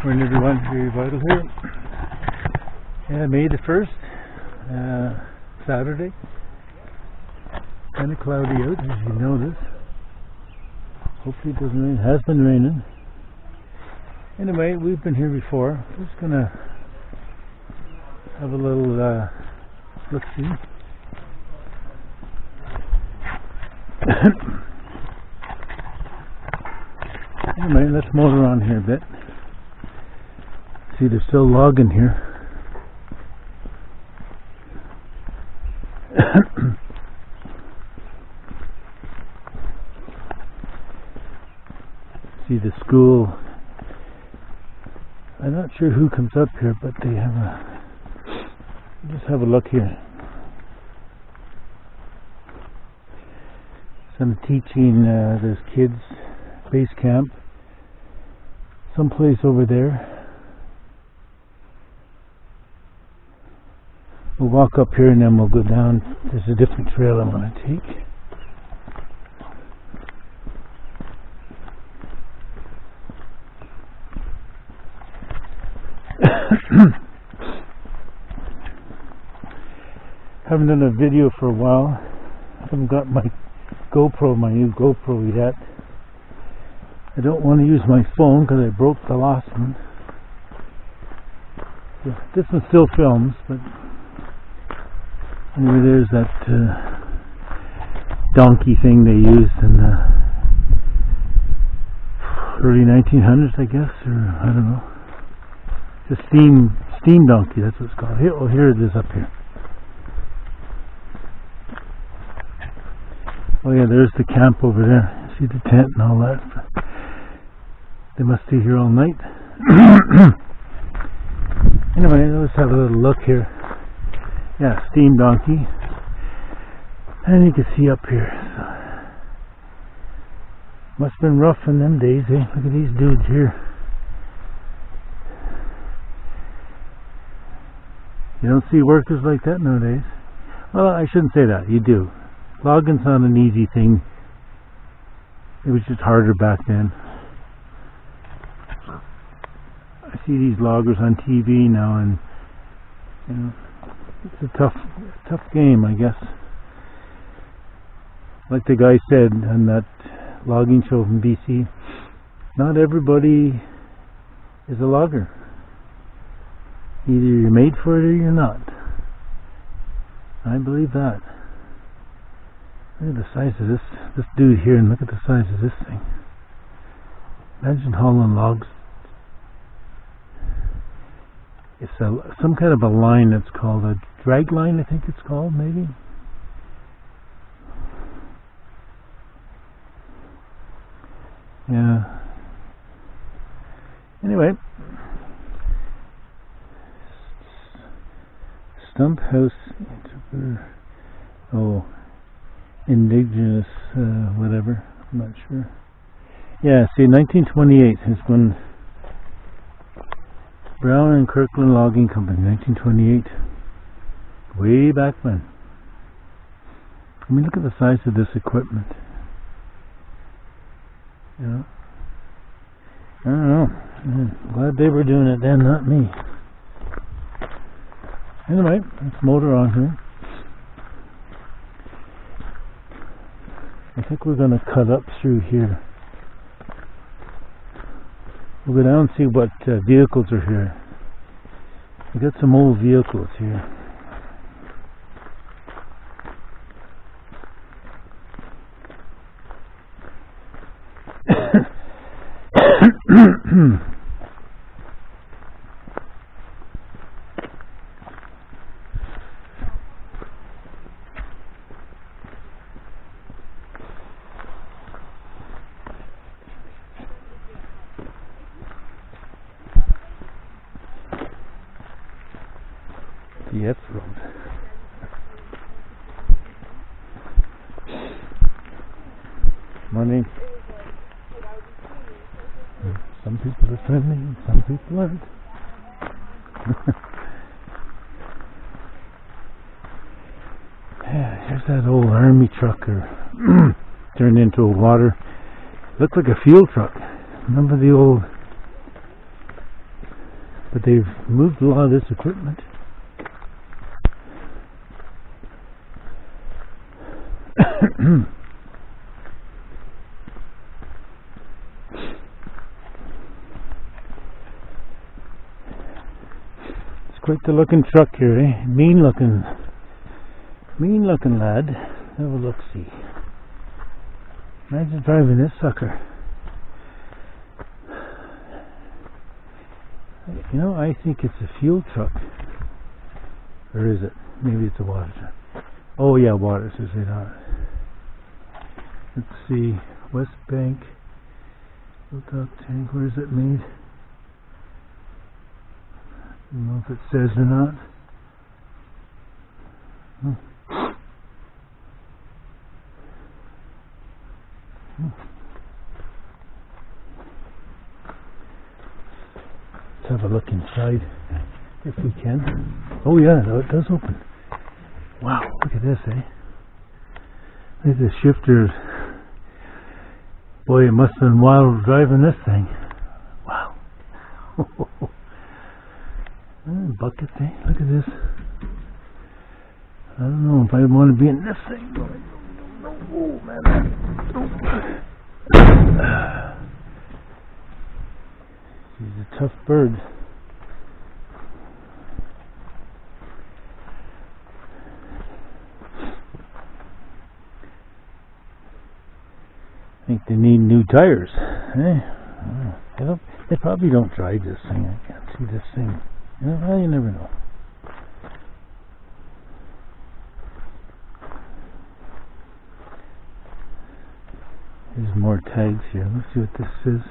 Morning everyone, Very Vital here. May the 1st, Saturday. Kind of cloudy out, as you notice. Hopefully it doesn't rain. It has been raining. Anyway, we've been here before. We're just going to have a little look-see. Anyway, let's motor on here a bit. See, they're still logging here. See the school. I'm not sure who comes up here, but they have a... Just have a look here. Some teaching those kids, base camp, someplace over there. We'll walk up here and then we'll go down. There's a different trail I'm going to take. Haven't done a video for a while. I haven't got my new GoPro yet. I don't want to use my phone because I broke the last one. Yeah, this one still films, but anyway, there's that donkey thing they used in the early 1900s, I guess, or I don't know. It's a steam donkey, that's what it's called. Here it is up here. Oh yeah, there's the camp over there. See the tent and all that. They must stay here all night. Anyway, let's have a little look here. Yeah, steam donkey. And you can see up here. So, must have been rough in them days, eh? Look at these dudes here. You don't see workers like that nowadays. Well, I shouldn't say that. You do. Logging's not an easy thing. It was just harder back then. I see these loggers on TV now, and you know, it's a tough game, I guess. Like the guy said on that logging show from BC, not everybody is a logger. Either you're made for it or you're not. I believe that. Look at the size of this dude here, and look at the size of this thing. Imagine hauling logs. It's some kind of a line that's called a drag line, I think it's called, maybe. Yeah. Anyway. Stump House Indigenous whatever, I'm not sure. Yeah, see, 1928 is when Brown and Kirkland Logging Company, 1928. Way back when. I mean, look at the size of this equipment. You know? I don't know. I'm glad they were doing it then, not me. Anyway, let's motor on here. I think we're going to cut up through here. We'll go down and see what vehicles are here. We got some old vehicles here. The F road. Morning. Some people are friendly, and some people aren't. Yeah, here's that old army truck turned into a water. Looked like a fuel truck. Remember the old But they've moved a lot of this equipment. It's quite the looking truck here, eh? Mean looking lad. Have a look, see. Imagine driving this sucker. You know, I think it's a fuel truck. Or is it? Maybe it's a water truck. Oh yeah, water, says it on it. Let's see. West Bank Hilltop Tank. Where is it made? I don't know if it says or not. Let's have a look inside if we can. Oh yeah, it does open. Wow, look at this, eh? Look at the shifter. Boy, it must have been wild driving this thing. Wow. Buckets, eh? Look at this. I don't know if I want to be in this thing. Oh, man. He's a tough bird. I think they need new tires. They probably don't drive this thing. I can't see this thing. Well, you never know. There's more tags here. Let's see what this says.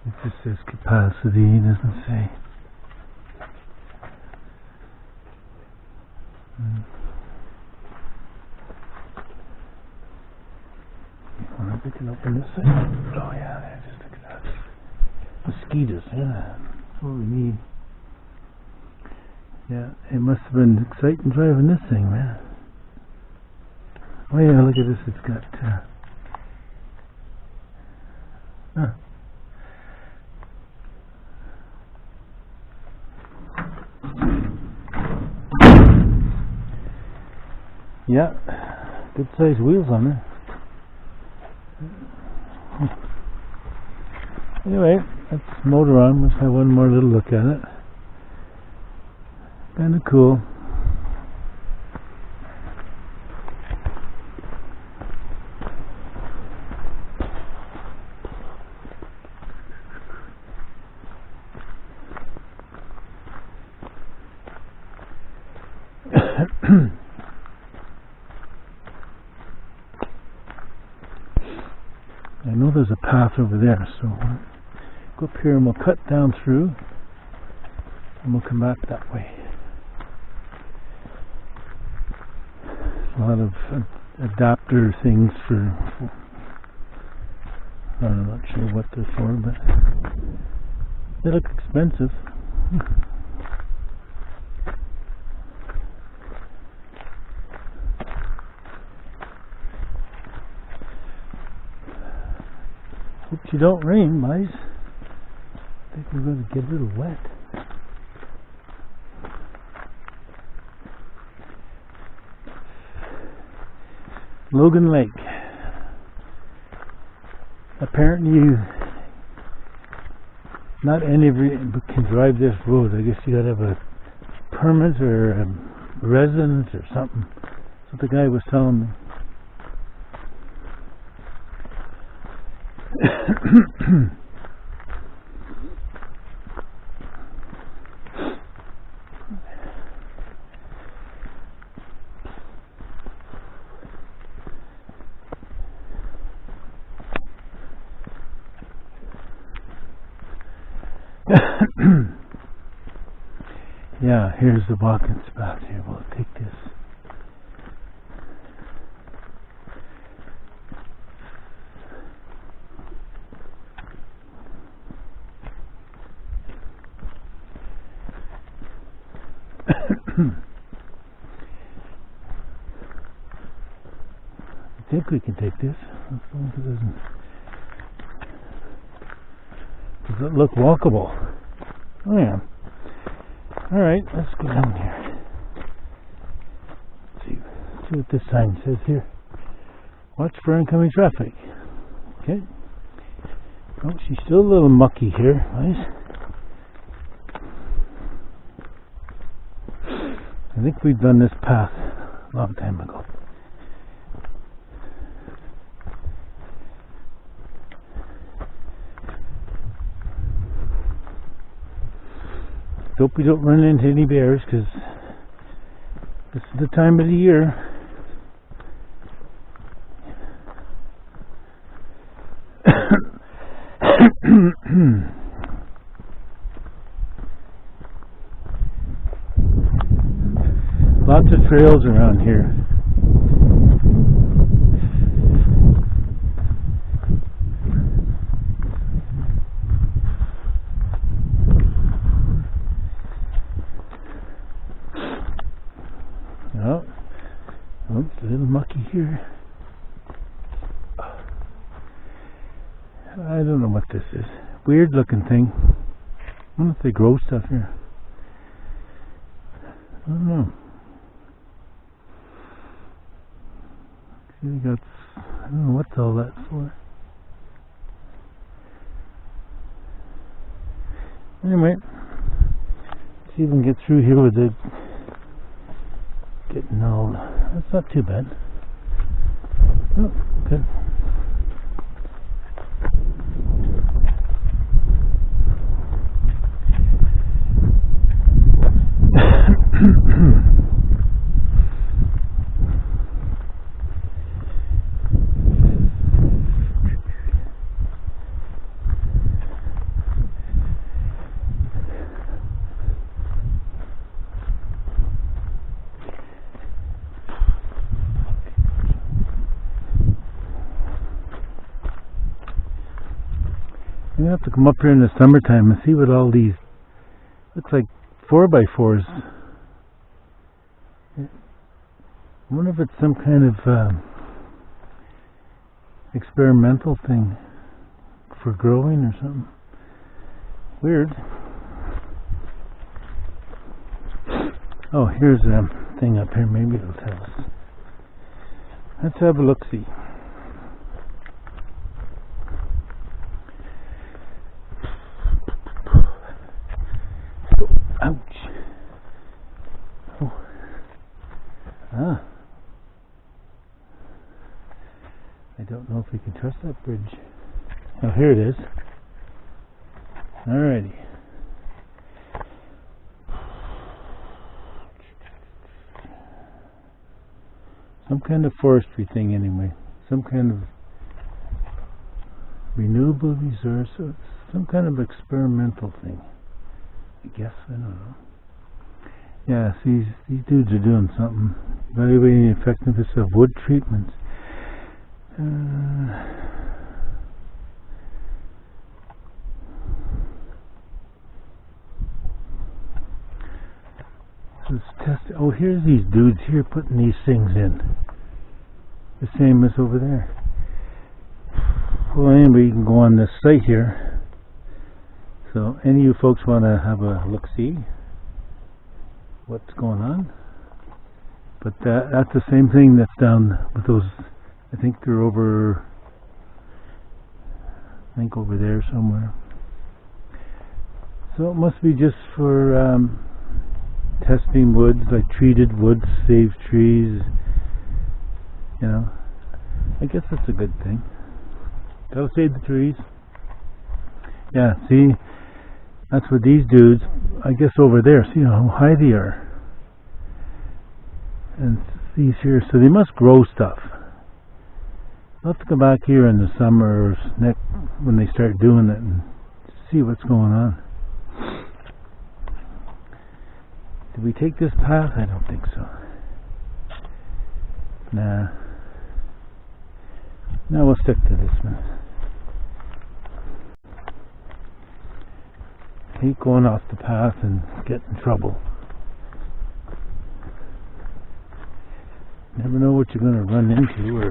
It just says capacity. It doesn't say. Want to pick it up on this side? Oh yeah, just look at that. Mosquitoes, yeah. That's what we need. Yeah, it must have been exciting driving this thing, man. Oh yeah, look at this. It's got yeah, good sized wheels on there. Anyway, let's motor on. Let's have one more little look at it. Kind of cool. I know there's a path over there, so we'll go up here and we'll cut down through and we'll come back that way. A lot of adapter things for, I'm not sure what they're for, but they look expensive. Hope you don't rain, boys. I think we're going to get a little wet. Logan Lake. Apparently, not anybody can drive this road. I guess you got to have a permit or a residence or something. That's what the guy was telling me. Yeah, here's the walking spot here. We'll take this. I think we can take this. As long as it doesn't. Does it look walkable? Oh yeah. Alright, let's go down here. Let's see what this sign says here. Watch for oncoming traffic. Okay. Oh, she's still a little mucky here, guys. I think we've done this path a long time ago. Hope we don't run into any bears, because this is the time of the year. Lots of trails around here. Oh, oops, a little mucky here. I don't know what this is. Weird looking thing. I wonder if they grow stuff here. I don't know. See, we got, I don't know what's all that for. Anyway, let's see if we can get through here with it. Getting all, that's not too bad. Oh, good. I'm gonna have to come up here in the summertime and see what all these looks like 4x4s. I wonder if it's some kind of experimental thing for growing or something. Weird. Oh, here's a thing up here. Maybe it'll tell us. Let's have a look-see. Ouch. Oh. Ah. I don't know if we can trust that bridge. Oh, here it is. Alrighty. Some kind of forestry thing anyway. Some kind of renewable resource. So it's some kind of experimental thing. I guess, I don't know. Yeah, see, these dudes are doing something. Evaluating the effectiveness of wood treatments. So let's test. Oh, here's these dudes here putting these things in. The same as over there. Well, anyway, you can go on this site here. So, any of you folks want to have a look-see what's going on? But that's the same thing that's down with those. I think they're over. I think over there somewhere. So it must be just for testing woods, like treated woods, save trees. You know, I guess that's a good thing. Gotta save the trees. Yeah, see. That's what these dudes, I guess over there, see how high they are. And these here, so they must grow stuff. I'll have to come back here in the summer or when they start doing it and see what's going on. Did we take this path? I don't think so. Nah. Now we'll stick to this one. Hate going off the path and get in trouble. Never know what you're going to run into or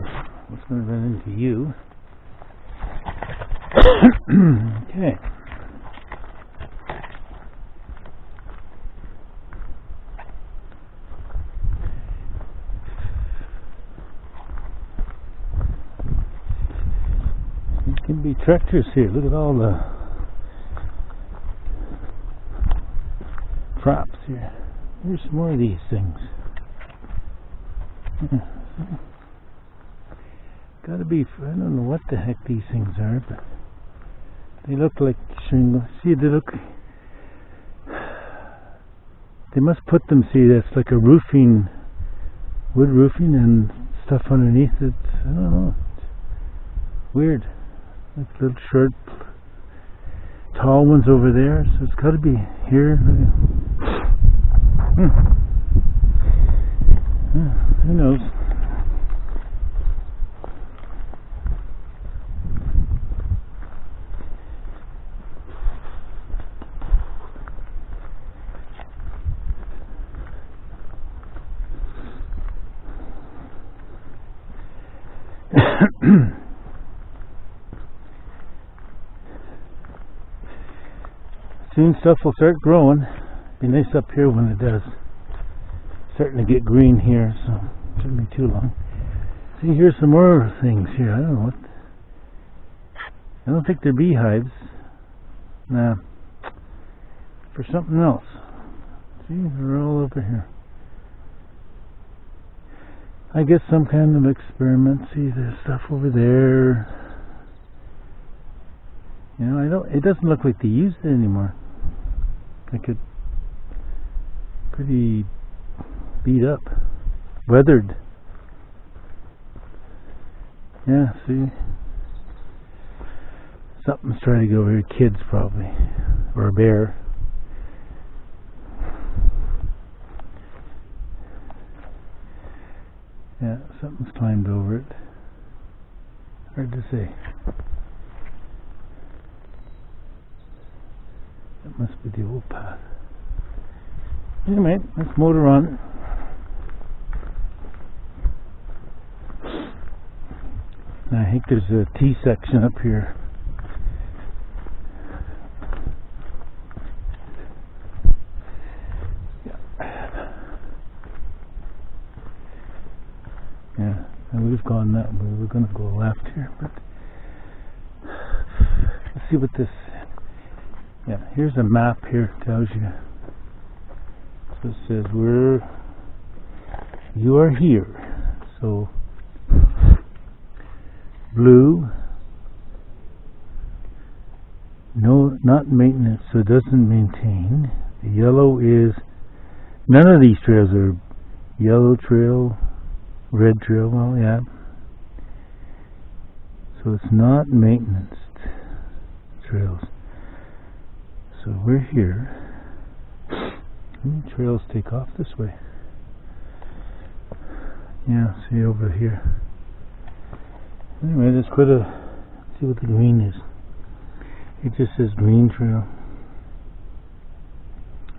what's going to run into you. Okay. tractors here. Look at all the props here. Here's some more of these things. Gotta be, I don't know what the heck these things are, but they look like shingles. See, they look, they must put them, see, that's like a roofing, wood roofing and stuff underneath it. I don't know. It's weird. Like little short, tall ones over there, so it's gotta be here. Who knows? Soon stuff will start growing. Be nice up here when it does. Starting to get green here, so it shouldn't be too long. See, here's some more things here. I don't know what. I don't think they're beehives. Nah. For something else. See, they're all over here. I guess some kind of experiment. See, there's stuff over there. You know, it doesn't look like they use it anymore. Like it pretty beat up, weathered. Yeah, see, something's trying to go over here. Kids probably, or a bear. Yeah, something's climbed over it. Hard to say. That must be the old path. Anyway, let's motor on. I think there's a T section up here. Yeah, and we've gone that way. We're going to go left here, but let's see what this. Yeah, here's a map here. Tells you. So it says you are here. So blue, no, not maintenance, so it doesn't maintain. The yellow is, none of these trails are yellow trail, red trail. Well, yeah. So it's not maintenance trails. So we're here. Trails take off this way. Yeah, see over here. Anyway, let's see what the green is. It just says green trail.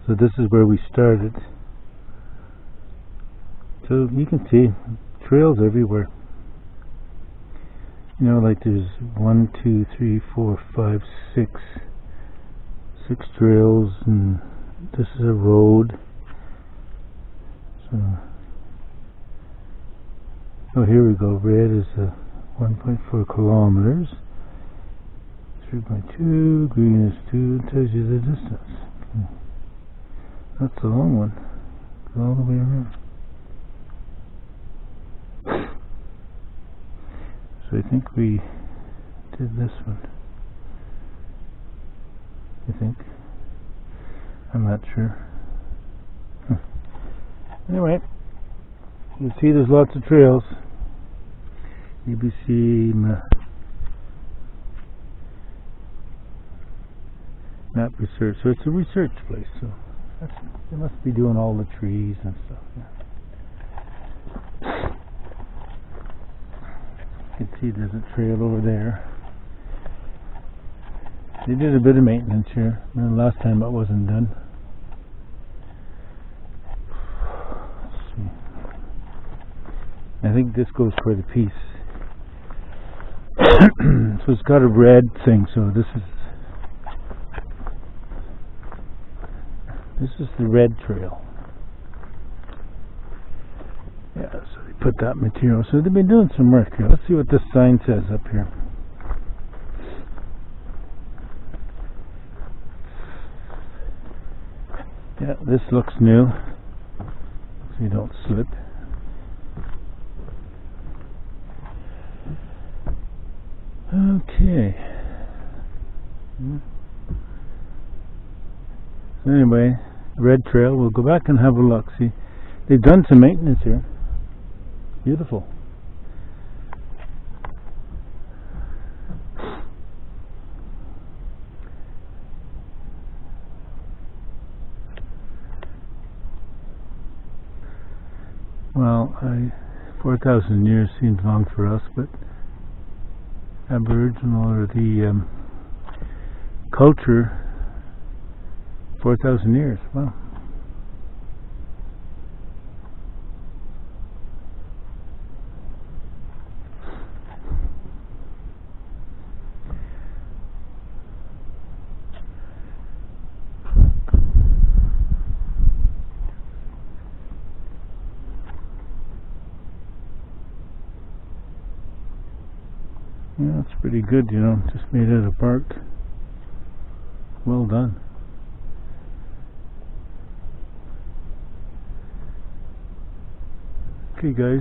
So this is where we started. So you can see trails everywhere. You know, like there's 1, 2, 3, 4, 5, 6 trails, and this is a road. So, oh, here we go. Red is 1.4 kilometers. 3.2. Green is 2. It tells you the distance. That's a long one. Goes all the way around. So I think we did this one. I think. I'm not sure. Anyway, you can see there's lots of trails. ABC map research. So it's a research place. So they must be doing all the trees and stuff. Yeah. You can see there's a trail over there. They did a bit of maintenance here. Last time it wasn't done. Let's see. I think this goes for the piece. So it's got a red thing. So this is the red trail. Yeah. So they put that material. So they've been doing some work here. Let's see what this sign says up here. Yeah, this looks new, so you don't slip. Okay. So anyway, Red Trail, we'll go back and have a look. See, they've done some maintenance here. Beautiful. Well, 4,000 years seems long for us, but Aboriginal or the culture, 4,000 years. Wow. Yeah, it's pretty good, you know, just made out of bark. Well done. Okay guys,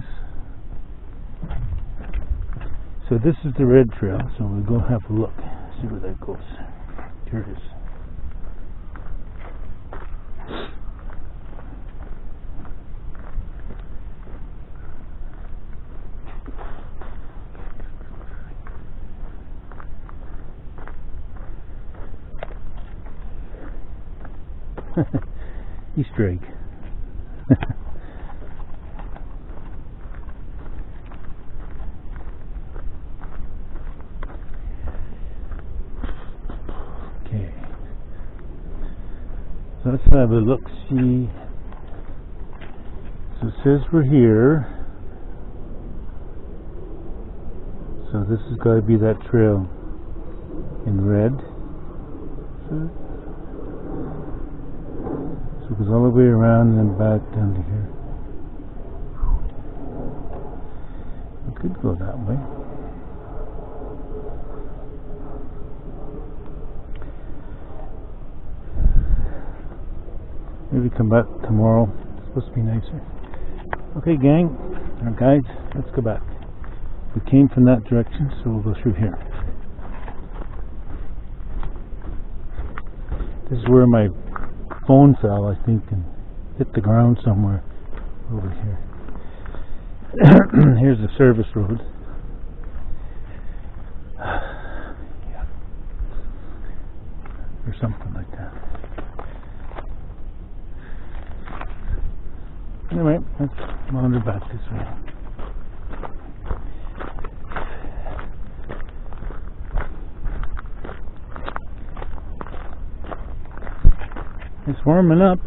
so this is the Red Trail, so we'll go have a look, see where that goes. Here it is. Easter egg. Okay. So let's have a look, see. So it says we're here. So this has got to be that trail in red. So it goes all the way around and then back down to here. We could go that way. Maybe come back tomorrow. It's supposed to be nicer. Okay, gang, or guys, let's go back. We came from that direction, so we'll go through here. This is where my phone fell, I think, and hit the ground somewhere over here. Here's the service road. Yeah. Or something like that. Anyway, let's wander back this way. It's warming up.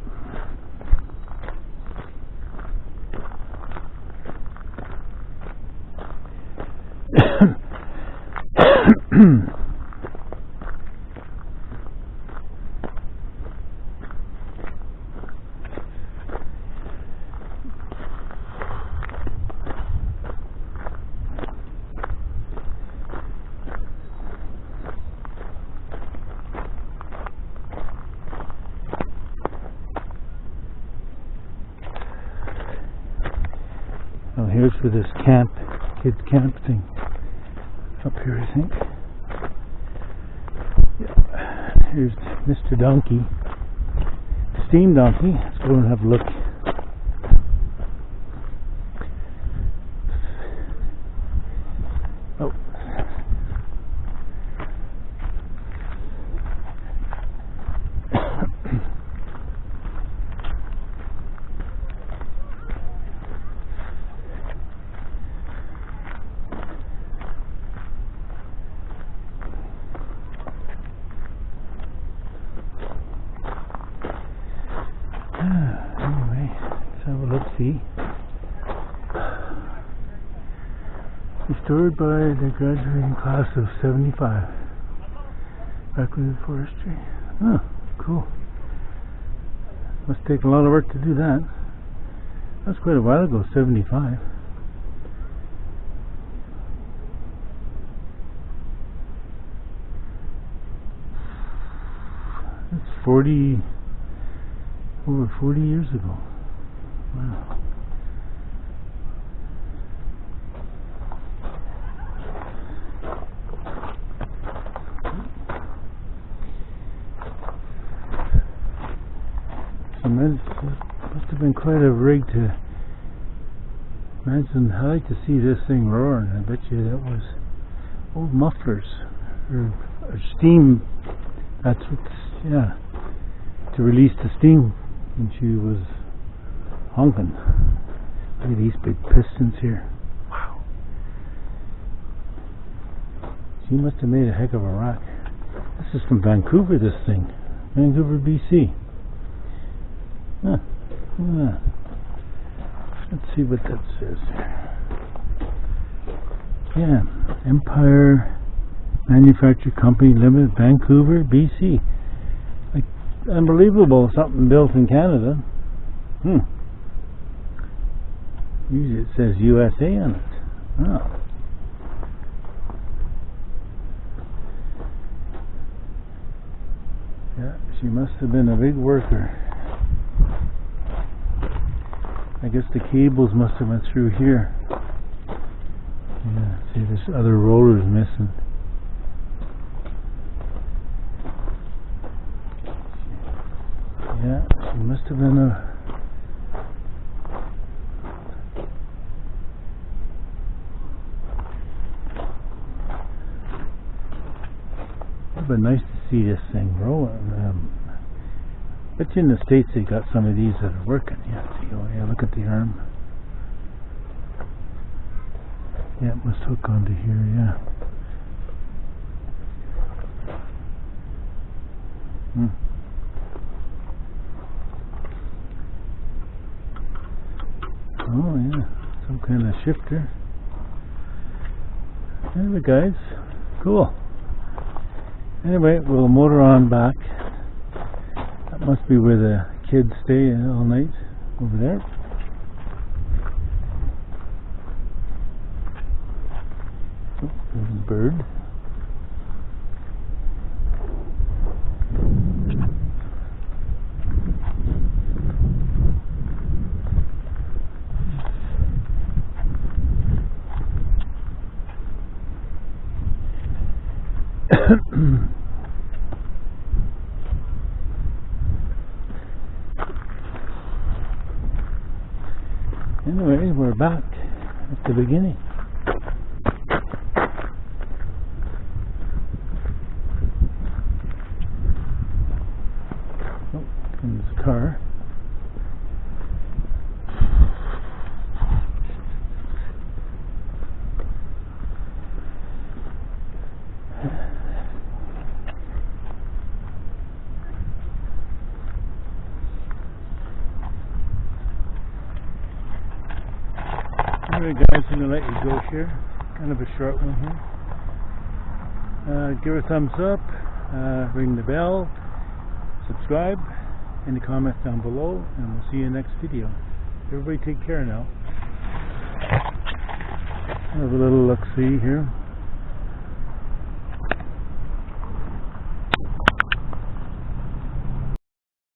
Oh, here's for this kids camp thing. Up here, I think. Yeah. Here's Mr. Donkey. Steam Donkey. Let's go and have a look. Oh. Anyway, let's have a look, see. Restored by the graduating class of 75. Backwoods Forestry. Oh, cool. Must take a lot of work to do that. That's quite a while ago, 75. It's 40, over 40 years ago. Wow. So must have been quite a rig to imagine. I like to see this thing roaring. I bet you that was old mufflers or steam. That's what, yeah, to release the steam when she was honking. Look at these big pistons here. Wow. She must have made a heck of a rack. This is from Vancouver, this thing. Vancouver, BC. Huh. Yeah. Let's see what that says. Yeah. Empire Manufacturing Company Limited, Vancouver, BC. Like, unbelievable, something built in Canada. Usually it says USA on it. Oh. Yeah, she must have been a big worker. I guess the cables must have went through here. Yeah, see, there's other rollers missing. Yeah, she must have been a... It would have been nice to see this thing rolling. But in the States they got some of these that are working. Yeah, see, oh yeah, look at the arm. Yeah, it must hook onto here, yeah. Oh yeah, some kind of shifter. Anyway guys, cool. Anyway, we'll motor on back. That must be where the kids stay all night, over there. Oh, there's a bird. Anyway, we're back at the beginning. Oh, there's a car. Alright guys, I'm going to let you go here. Kind of a short one here. Give a thumbs up, ring the bell, subscribe, any comments down below, and we'll see you next video. Everybody take care now. Have a little look-see here.